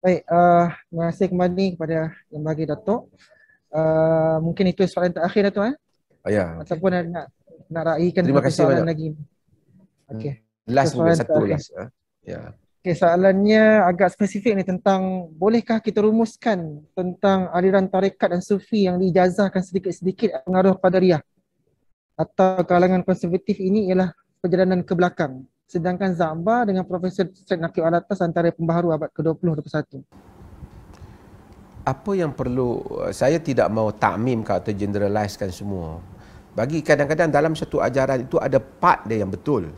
Baik, terima kasih kembali kepada yang bagi Datuk. Mungkin itu soalan terakhir Datuk, Ya, okey. ataupun nak raikan Terima satu kasih soalan banyak. lagi. Okey, itu Last mungkin soalan satu terakhir. last. Ya. Okey, soalannya agak spesifik ni tentang bolehkah kita rumuskan tentang aliran tarekat dan sufi yang diijazahkan sedikit-sedikit pengaruh Qadariyah atau kalangan konservatif ini ialah perjalanan ke belakang. Sedangkan Za'ba dengan Profesor Syed Naqib Alatas antara pembaharu abad ke-20-21. Apa yang perlu, saya tidak mau takmimkan atau generalizekan semua. Bagi kadang-kadang dalam satu ajaran itu ada part dia yang betul.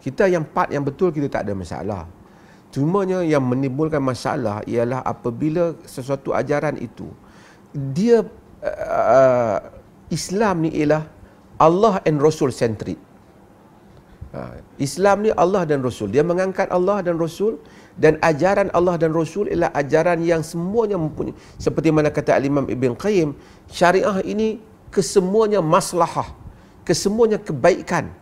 Kita yang part yang betul kita tak ada masalah. Cumanya yang menimbulkan masalah ialah apabila sesuatu ajaran itu dia Islam ni ialah Allah and Rasul centric. Islam ni Allah dan Rasul. Dia mengangkat Allah dan Rasul, dan ajaran Allah dan Rasul ialah ajaran yang semuanya mempunyai, seperti mana kata Al-Imam Ibn Qayyim, syariah ini kesemuanya maslahah, kesemuanya kebaikan.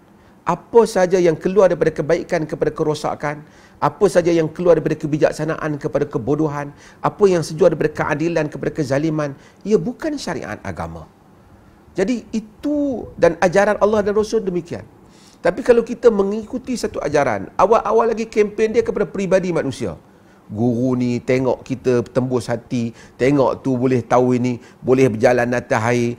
Apa saja yang keluar daripada kebaikan kepada kerosakan, apa saja yang keluar daripada kebijaksanaan kepada kebodohan, apa yang sejual daripada keadilan kepada kezaliman, ia bukan syariat agama. Jadi itu, dan ajaran Allah dan Rasul demikian. Tapi kalau kita mengikuti satu ajaran, awal-awal lagi kempen dia kepada peribadi manusia. Guru ni tengok kita tembus hati, tengok tu boleh tahu ini, boleh berjalan atas air,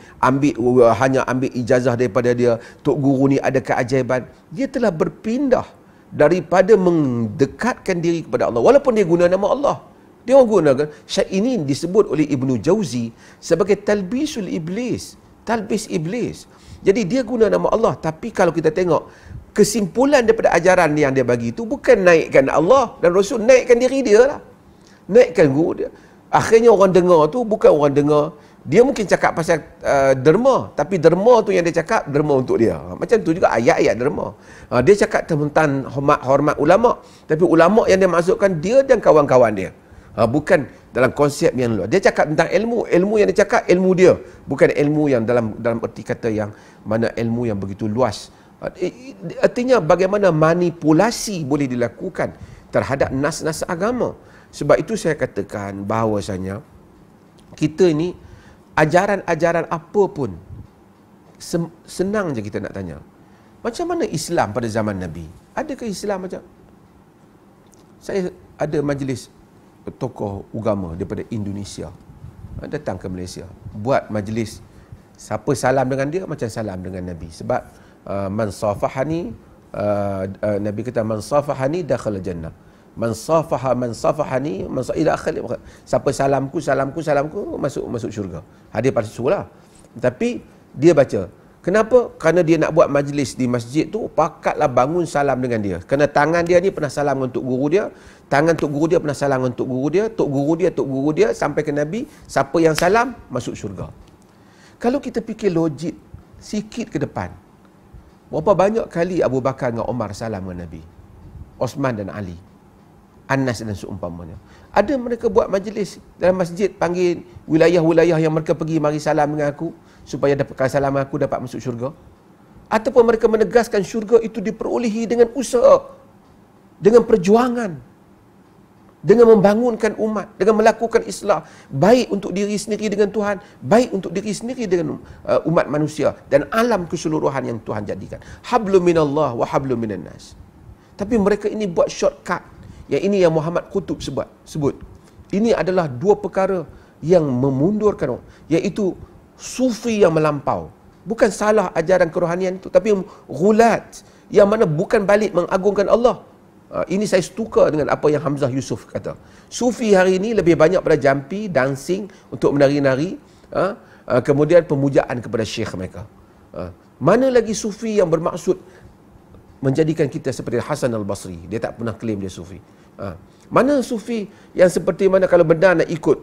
hanya ambil ijazah daripada dia, tok guru ni ada keajaiban. Dia telah berpindah daripada mendekatkan diri kepada Allah. Walaupun dia guna nama Allah, dia orang gunakan. Ini disebut oleh Ibnu Jauzi sebagai talbisul iblis, talbis iblis. Jadi dia guna nama Allah, tapi kalau kita tengok kesimpulan daripada ajaran yang dia bagi itu bukan naikkan Allah dan Rasul, naikkan diri dia lah, naikkan guru dia. Akhirnya orang dengar tu bukan orang dengar, dia mungkin cakap pasal derma, tapi derma tu yang dia cakap derma untuk dia. Macam tu juga ayat-ayat derma. Dia cakap tentang hormat ulama, tapi ulama yang dia masukkan dia dan kawan-kawan dia. Bukan dalam konsep yang luar. Dia cakap tentang ilmu, ilmu yang dia cakap ilmu dia, bukan ilmu yang dalam erti kata yang mana ilmu yang begitu luas. Artinya bagaimana manipulasi boleh dilakukan terhadap nas-nas agama. Sebab itu saya katakan bahawasanya kita ini ajaran-ajaran apa pun senang je kita nak tanya. Macam mana Islam pada zaman Nabi? Adakah Islam macam? Saya ada majlis tokoh agama daripada Indonesia datang ke Malaysia, buat majlis, siapa salam dengan dia macam salam dengan Nabi. Sebab man safahani, Nabi kata man safahani dakhala jannah, man safahani ila akhir, siapa salamku masuk syurga. Dia pasti suruh lah. Tapi dia baca, kenapa? Kerana dia nak buat majlis di masjid tu, pakatlah bangun salam dengan dia. Kerana tangan dia ni pernah salam untuk guru dia, tangan tok guru dia pernah salam untuk guru dia, tok guru dia sampai ke Nabi, siapa yang salam masuk syurga. Kalau kita fikir logik sikit ke depan, berapa banyak kali Abu Bakar dengan Omar salam dengan Nabi, Osman dan Ali, Anas dan seumpamanya. Ada mereka buat majlis dalam masjid, panggil wilayah-wilayah yang mereka pergi, mari salam dengan aku, supaya dapat salam aku dapat masuk syurga. Ataupun mereka menegaskan syurga itu diperolehi dengan usaha, dengan perjuangan, dengan membangunkan umat, dengan melakukan islah, baik untuk diri sendiri dengan Tuhan, baik untuk diri sendiri dengan umat manusia dan alam keseluruhan yang Tuhan jadikan. Hablum minallah wa hablum minan nas. Tapi mereka ini buat shortcut. Yang ini yang Muhammad Qutub sebut. Ini adalah dua perkara yang memundurkan, iaitu sufi yang melampau. Bukan salah ajaran kerohanian itu, tapi ghulat yang mana bukan balik mengagungkan Allah. Ini saya setukar dengan apa yang Hamzah Yusuf kata. Sufi hari ini lebih banyak pada jampi, dancing, untuk menari-nari, kemudian pemujaan kepada syekh mereka. Mana lagi sufi yang bermaksud menjadikan kita seperti Hasan al-Basri? Dia tak pernah claim dia sufi. Mana sufi yang seperti mana kalau benar nak ikut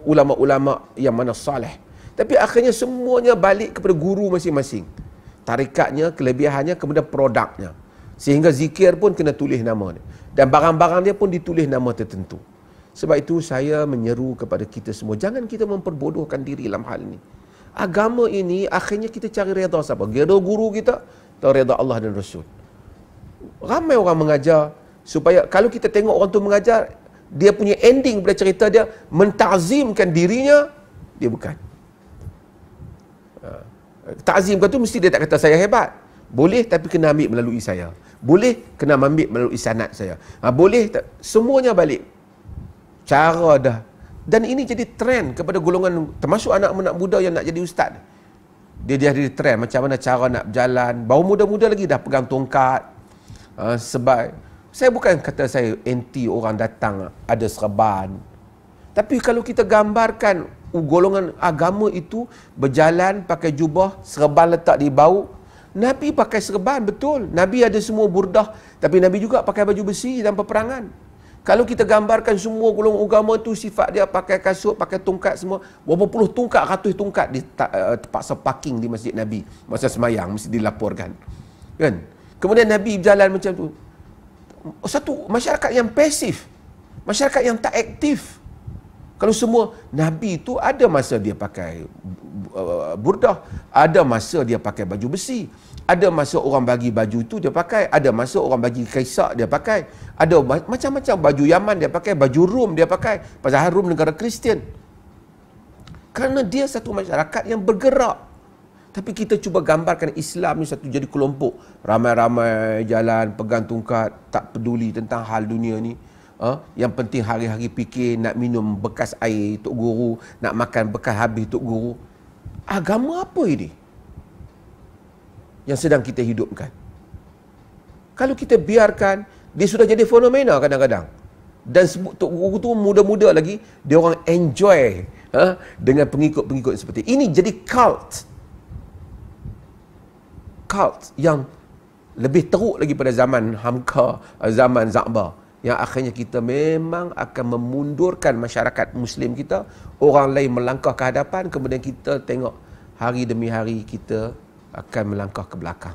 ulama-ulama yang mana salih, tapi akhirnya semuanya balik kepada guru masing-masing. Tarikatnya, kelebihannya, kemudian produknya. Sehingga zikir pun kena tulis nama dia. Dan barang-barang dia pun ditulis nama tertentu. Sebab itu saya menyeru kepada kita semua, jangan kita memperbodohkan diri dalam hal ini. Agama ini akhirnya kita cari redha siapa? Redha guru kita atau redha Allah dan Rasul. Ramai orang mengajar, supaya kalau kita tengok orang tu mengajar, dia punya ending pada cerita dia mentazimkan dirinya, dia bukan. Ta'zimkan tu mesti dia tak kata saya hebat. Boleh tapi kena ambil melalui saya. Boleh kena ambil melalui sanad saya. Boleh tak, semuanya balik. Cara dah. Dan ini jadi trend kepada golongan, termasuk anak-anak muda yang nak jadi ustaz. Dia jadi trend macam mana cara nak berjalan. Baru muda-muda lagi dah pegang tongkat. Sebab saya bukan kata saya anti orang datang ada serban. Tapi kalau kita gambarkan golongan agama itu berjalan pakai jubah, serban letak di bau. Nabi pakai serban, betul. Nabi ada semua burdah. Tapi Nabi juga pakai baju besi dalam peperangan. Kalau kita gambarkan semua golongan agama tu sifat dia pakai kasut, pakai tongkat semua. Berapa puluh tongkat, ratus tongkat terpaksa parking di masjid Nabi. Masa semayang, mesti dilaporkan. Kan? Kemudian Nabi berjalan macam tu. Satu masyarakat yang pasif. Masyarakat yang tak aktif. Kalau semua, Nabi tu ada masa dia pakai burdah, ada masa dia pakai baju besi, ada masa orang bagi baju tu dia pakai, ada masa orang bagi kaisak dia pakai, ada macam-macam baju Yaman dia pakai, baju Rom dia pakai, pasal Rom negara Kristian. Kerana dia satu masyarakat yang bergerak. Tapi kita cuba gambarkan Islam ni satu jadi kelompok, ramai-ramai jalan, pegang tongkat, tak peduli tentang hal dunia ni. Yang penting hari-hari fikir nak minum bekas air Tok Guru, nak makan bekas habis Tok Guru. Agama apa ini yang sedang kita hidupkan? Kalau kita biarkan, dia sudah jadi fenomena kadang-kadang. Dan Tok Guru tu muda-muda lagi, dia orang enjoy dengan pengikut-pengikut seperti ini. Jadi cult yang lebih teruk lagi pada zaman Hamka, zaman Za'bar, yang akhirnya kita memang akan memundurkan masyarakat Muslim kita. Orang lain melangkah ke hadapan, kemudian kita tengok hari demi hari kita akan melangkah ke belakang.